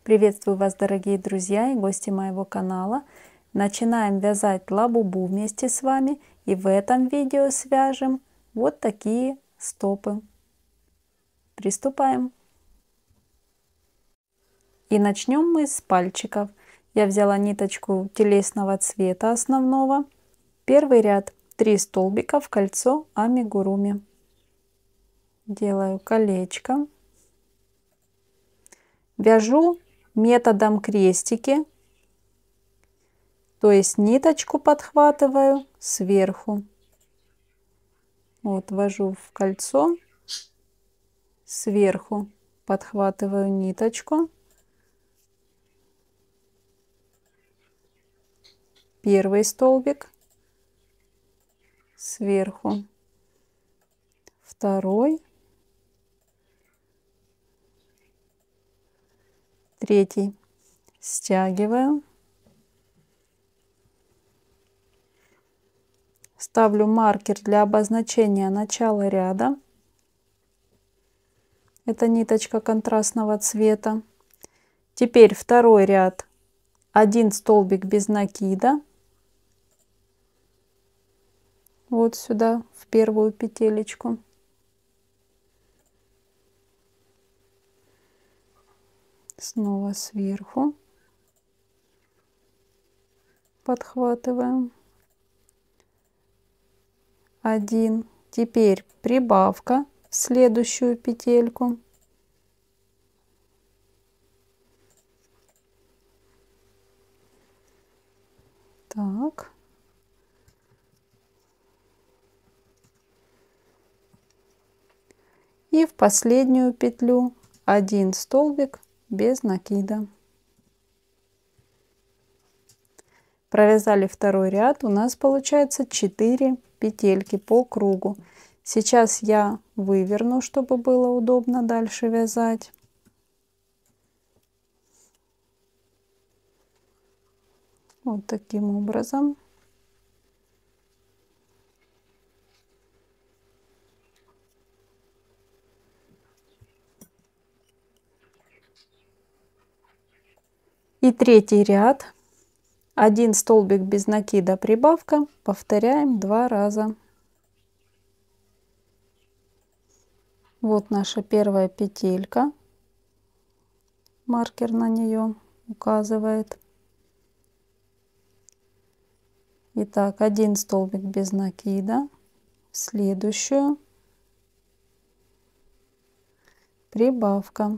Приветствую вас, дорогие друзья и гости моего канала. Начинаем вязать лабубу вместе с вами, и в этом видео свяжем вот такие стопы. Приступаем. И начнем мы с пальчиков. Я взяла ниточку телесного цвета основного. Первый ряд 3 столбика в кольцо амигуруми. Делаю колечко. Вяжу методом крестики, то есть ниточку подхватываю сверху. Вот ввожу в кольцо, сверху подхватываю ниточку. Первый столбик, сверху второй, третий, стягиваю, ставлю маркер для обозначения начала ряда. Это ниточка контрастного цвета. Теперь второй ряд, 1 столбик без накида, вот сюда в первую петелечку. Снова сверху подхватываем 1. Теперь прибавка в следующую петельку. Так. И в последнюю петлю 1 столбик без накида. Провязали второй ряд, у нас получается 4 петельки по кругу. Сейчас я выверну, чтобы было удобно дальше вязать. Вот таким образом. И третий ряд, 1 столбик без накида, прибавка, повторяем 2 раза. Вот наша первая петелька, маркер на нее указывает. Итак, 1 столбик без накида, в следующую прибавка.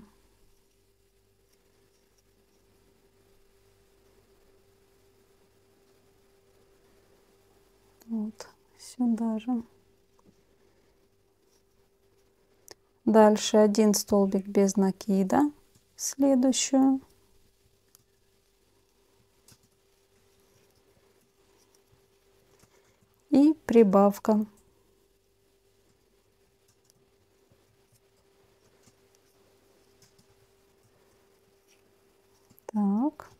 Вот сюда же. Дальше 1 столбик без накида, в следующую. И прибавка. Так.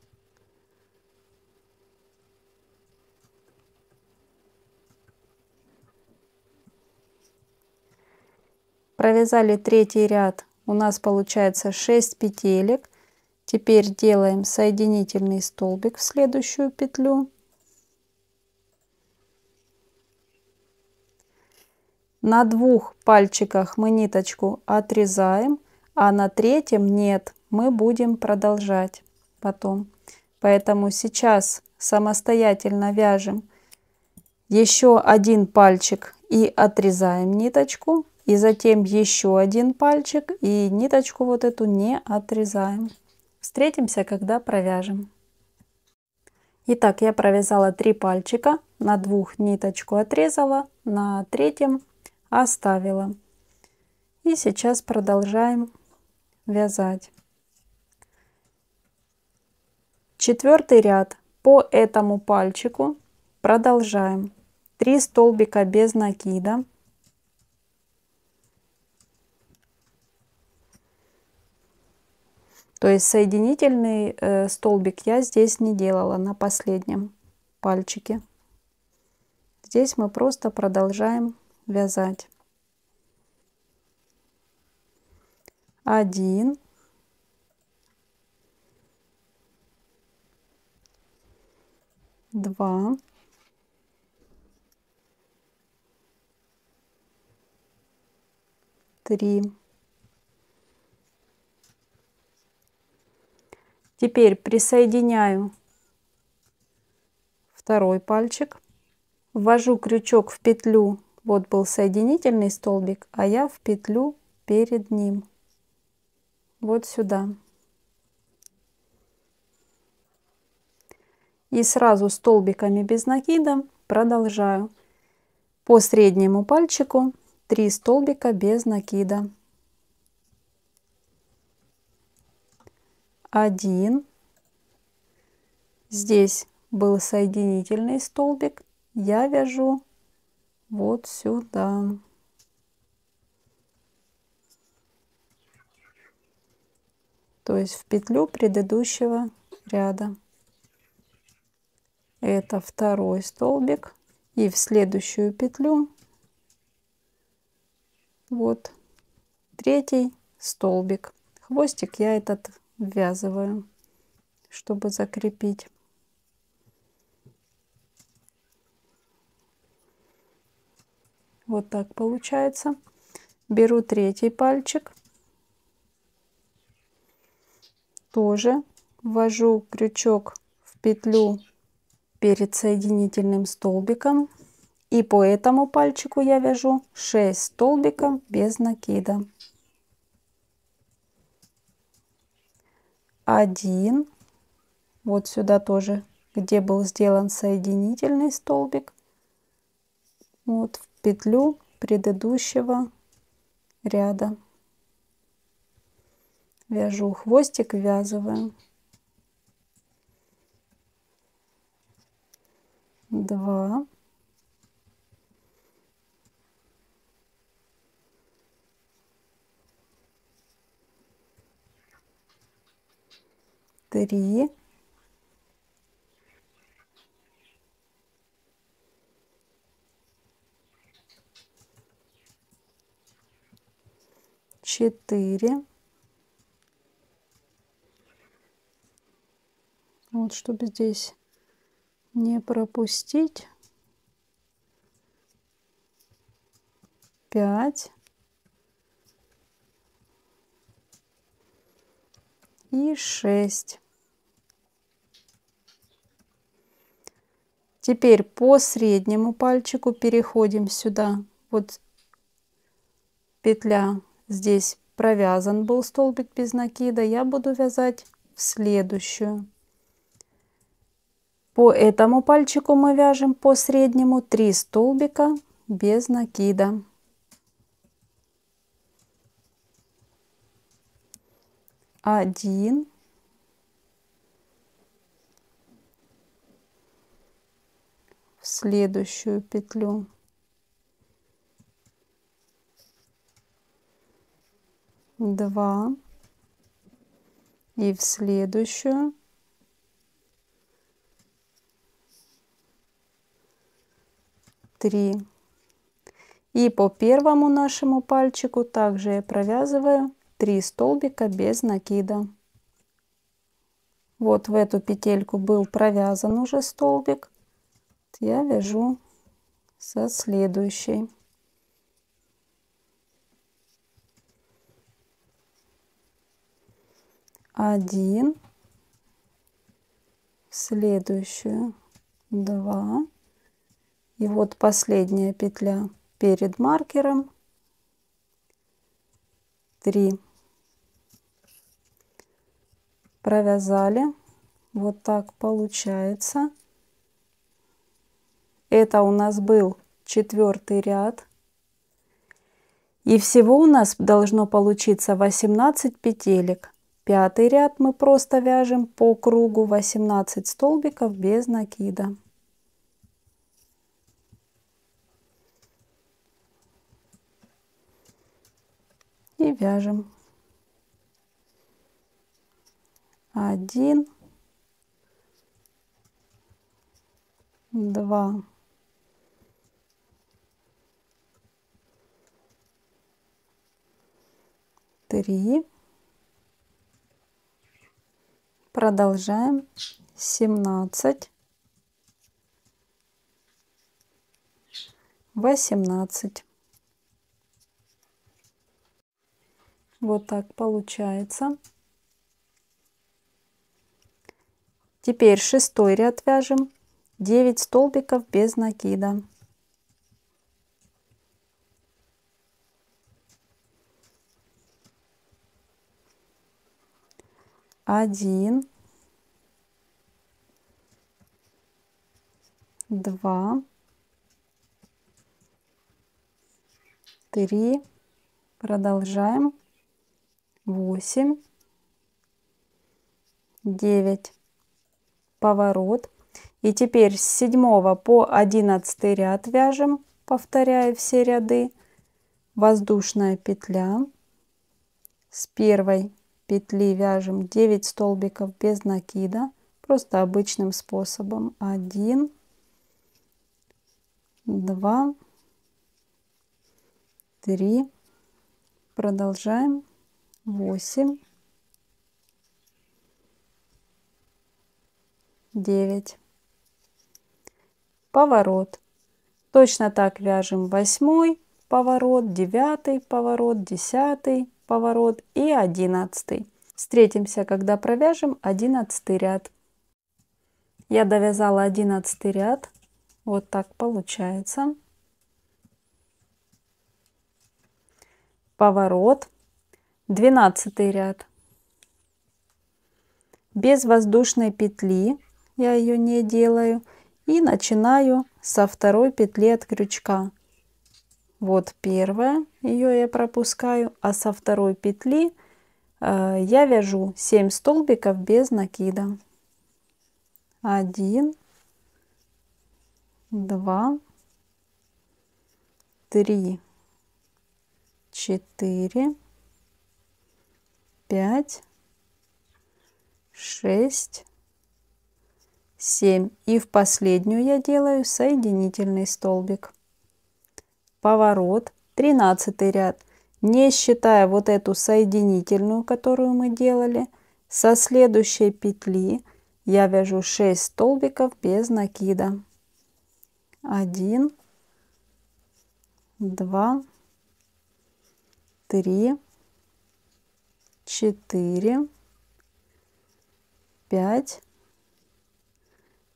Провязали третий ряд, у нас получается 6 петелек. Теперь делаем соединительный столбик в следующую петлю. На 2 пальчиках мы ниточку отрезаем, а на третьем нет, мы будем продолжать потом. Поэтому сейчас самостоятельно вяжем еще 1 пальчик и отрезаем ниточку. И затем еще 1 пальчик и ниточку вот эту не отрезаем. Встретимся, когда провяжем. Итак, я провязала 3 пальчика, на 2 ниточку отрезала, на третьем оставила. И сейчас продолжаем вязать. 4-й ряд по этому пальчику продолжаем. 3 столбика без накида. То есть соединительный столбик я здесь не делала на последнем пальчике. Здесь мы просто продолжаем вязать. 1, 2, 3. Теперь присоединяю второй пальчик, ввожу крючок в петлю, вот был соединительный столбик, а я в петлю перед ним, вот сюда. И сразу столбиками без накида продолжаю. По среднему пальчику 3 столбика без накида. 1. Здесь был соединительный столбик, я вяжу вот сюда. То есть в петлю предыдущего ряда. Это второй столбик. И в следующую петлю вот третий столбик. Хвостик я этот ввязываю, чтобы закрепить. Вот так получается. Беру третий пальчик. Тоже ввожу крючок в петлю перед соединительным столбиком. И по этому пальчику я вяжу 6 столбиков без накида. 1. Вот сюда тоже, где был сделан соединительный столбик. Вот в петлю предыдущего ряда. Вяжу хвостик, ввязываю. 2. 3. 4. Вот, чтобы здесь не пропустить. 5. И 6. Теперь по среднему пальчику переходим сюда. Вот петля, здесь провязан был столбик без накида. Я буду вязать в следующую. По этому пальчику мы вяжем по среднему 3 столбика без накида. 1. В следующую петлю. 2. И в следующую. 3. И по первому нашему пальчику также я провязываю 3 столбика без накида. Вот в эту петельку был провязан уже столбик. Я вяжу со следующей. 1. В следующую 2. И вот последняя петля перед маркером. 3. Провязали. Вот так получается. Это у нас был 4-й ряд. И всего у нас должно получиться 18 петелек. 5-й ряд мы просто вяжем по кругу 18 столбиков без накида. И вяжем. 1, 2, 3. Продолжаем. 17, 18. Вот так получается. Теперь 6-й ряд вяжем 9 столбиков без накида. 1, 2, 3, продолжаем, 8, 9, поворот. И теперь с 7 по 11 ряд вяжем, повторяя все ряды, воздушная петля, с 1 петли вяжем 9 столбиков без накида, просто обычным способом. 1, 2, 3, продолжаем, 8, 9, поворот. Точно так вяжем 8 поворот, 9 поворот, 10 поворот и 11. Встретимся, когда провяжем 11 ряд. Я довязала 11 ряд. Вот так получается. Поворот. 12 ряд. Без воздушной петли, я ее не делаю, и начинаю со 2 петли от крючка. Вот первая, ее я пропускаю, а со 2 петли я вяжу 7 столбиков без накида. 1, 2, 3, 4, 5, 6, 7. И в последнюю я делаю соединительный столбик. Поворот. 13 ряд. Не считая вот эту соединительную, которую мы делали, со следующей петли я вяжу 6 столбиков без накида. 1, 2, 3, 4, 5,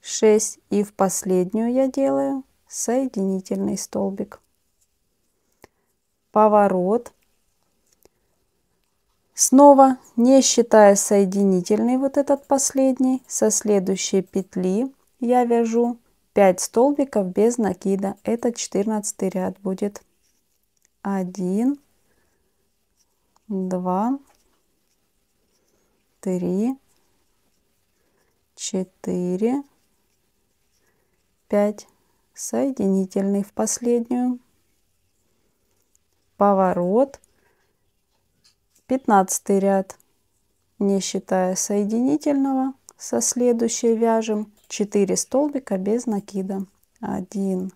6. И в последнюю я делаю соединительный столбик. Поворот. Снова, не считая соединительный, вот этот последний, со следующей петли я вяжу 5 столбиков без накида. Это 14 ряд будет. 1, 2, 3, 4, 5. Соединительный в последнюю. Поворот. 15 ряд. Не считая соединительного, со следующей вяжем 4 столбика без накида. 1,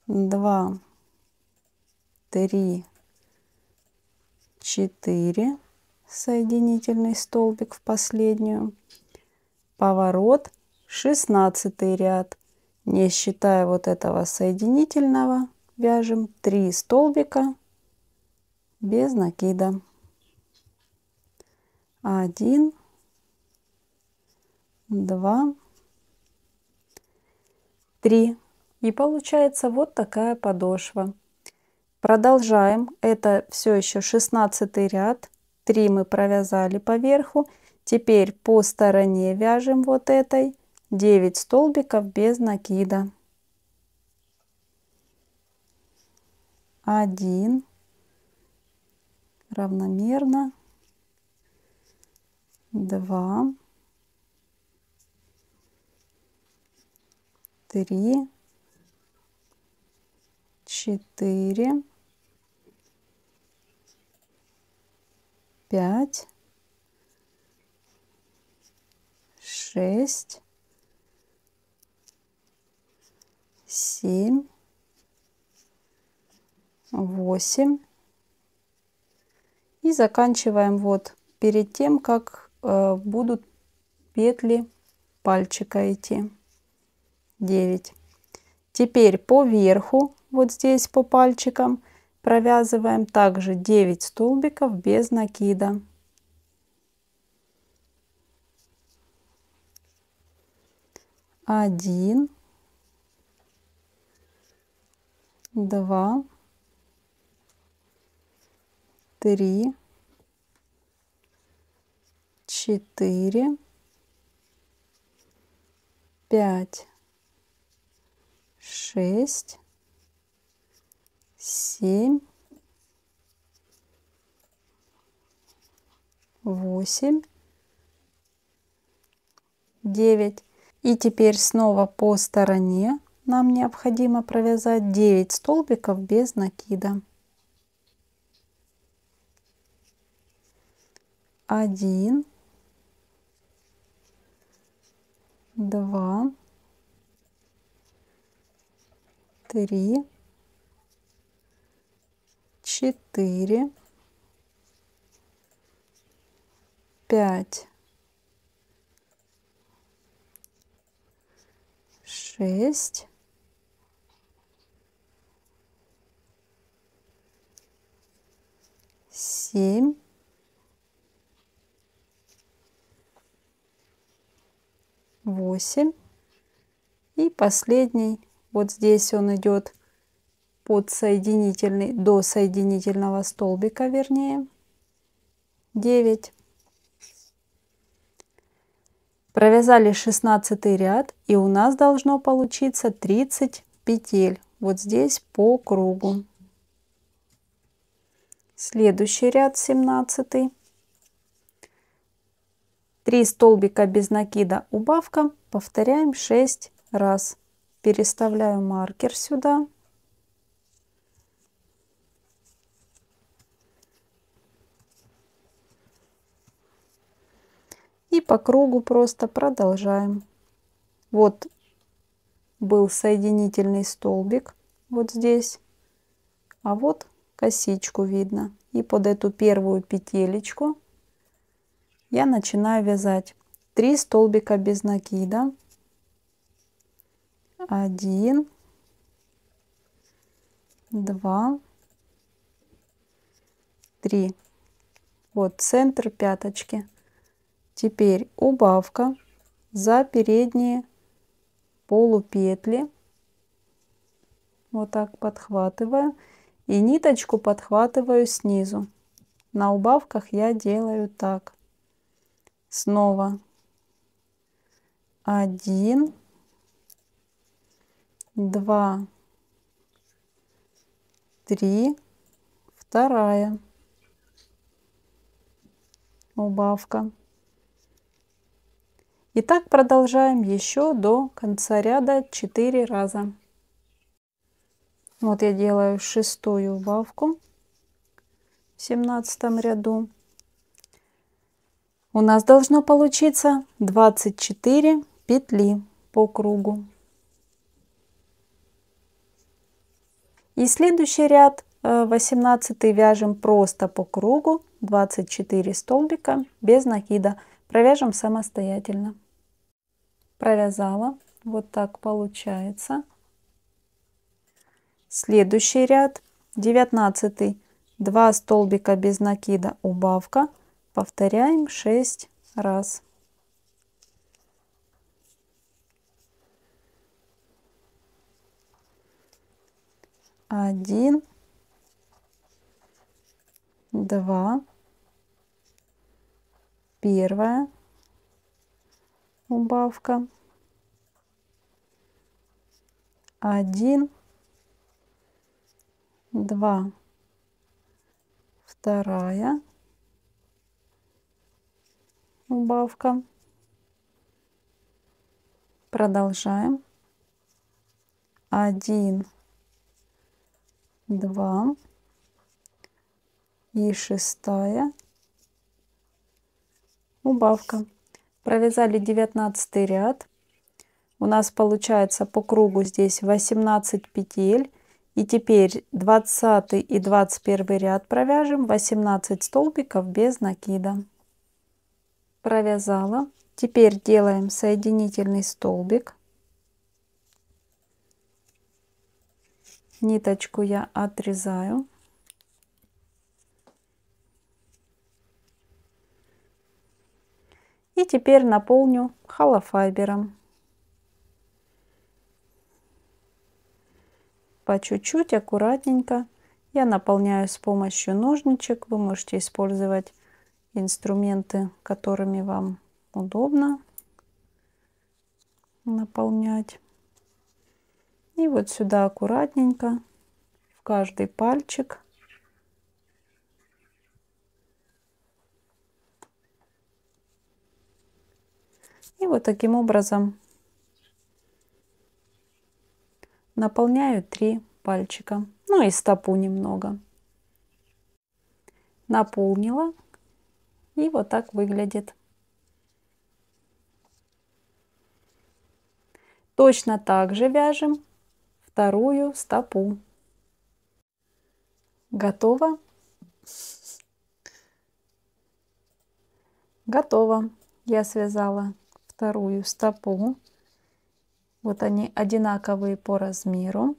2, 3, 4. Соединительный столбик в последнюю. Поворот. 16 ряд. Не считая вот этого соединительного, вяжем 3 столбика без накида. 1, 2, 3. И получается вот такая подошва. Продолжаем. Это все еще 16 ряд. 3 мы провязали по верху. Теперь по стороне вяжем вот этой 9 столбиков без накида. 1, равномерно, 2, 3, 4, 5, 6, 7, 8. И заканчиваем вот перед тем, как будут петли пальчика идти. 9. Теперь по верху, вот здесь по пальчикам, провязываем также 9 столбиков без накида. 1, 2, 3, 4, 5, 6, 7, 8, 9. И теперь снова по стороне нам необходимо провязать 9 столбиков без накида. 1, 2, 3, 4, 5, 6, 7, 8 и последний, вот здесь он идет под соединительный, до соединительного столбика, вернее, 9. Провязали 16 ряд, и у нас должно получиться 30 петель вот здесь по кругу. Следующий ряд 17. 3 столбика без накида, убавка, повторяем 6 раз. Переставляю маркер сюда. И по кругу просто продолжаем. Вот был соединительный столбик вот здесь, а вот косичку видно. И под эту первую петелечку я начинаю вязать 3 столбика без накида. 1, 2, 3. Вот центр пяточки. Теперь убавка за передние полупетли. Вот так подхватываю. И ниточку подхватываю снизу. На убавках я делаю так. Снова 1, 2, 3, вторая убавка. И так продолжаем еще до конца ряда 4 раза. Вот я делаю 6-ю убавку в 17 ряду. У нас должно получиться 24 петли по кругу. И следующий ряд, 18, вяжем просто по кругу, 24 столбика без накида. Провяжем самостоятельно. Провязала, вот так получается. Следующий ряд, 19, 2 столбика без накида, убавка. Повторяем 6 раз. Один, 2, первая убавка, 1, 2, вторая убавка. Продолжаем. 1, 2 и 6-я убавка. Провязали 19 ряд. У нас получается по кругу здесь 18 петель. И теперь 20 и 21 ряд провяжем 18 столбиков без накида. Провязала. Теперь делаем соединительный столбик. Ниточку я отрезаю. И теперь наполню холофайбером. По чуть-чуть, аккуратненько. Я наполняю с помощью ножничек. Вы можете использовать инструменты, которыми вам удобно наполнять. И вот сюда аккуратненько в каждый пальчик. И вот таким образом наполняю 3 пальчика. Ну и стопу немного. Наполнила. И вот так выглядит. Точно так же вяжем вторую стопу. Готово. Готово. Я связала вторую стопу. Вот они одинаковые по размеру.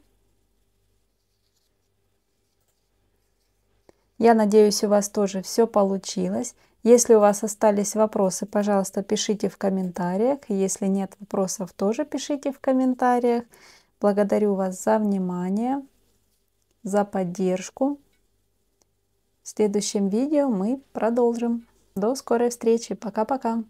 Я надеюсь, у вас тоже все получилось. Если у вас остались вопросы, пожалуйста, пишите в комментариях. Если нет вопросов, тоже пишите в комментариях. Благодарю вас за внимание, за поддержку. В следующем видео мы продолжим. До скорой встречи. Пока-пока.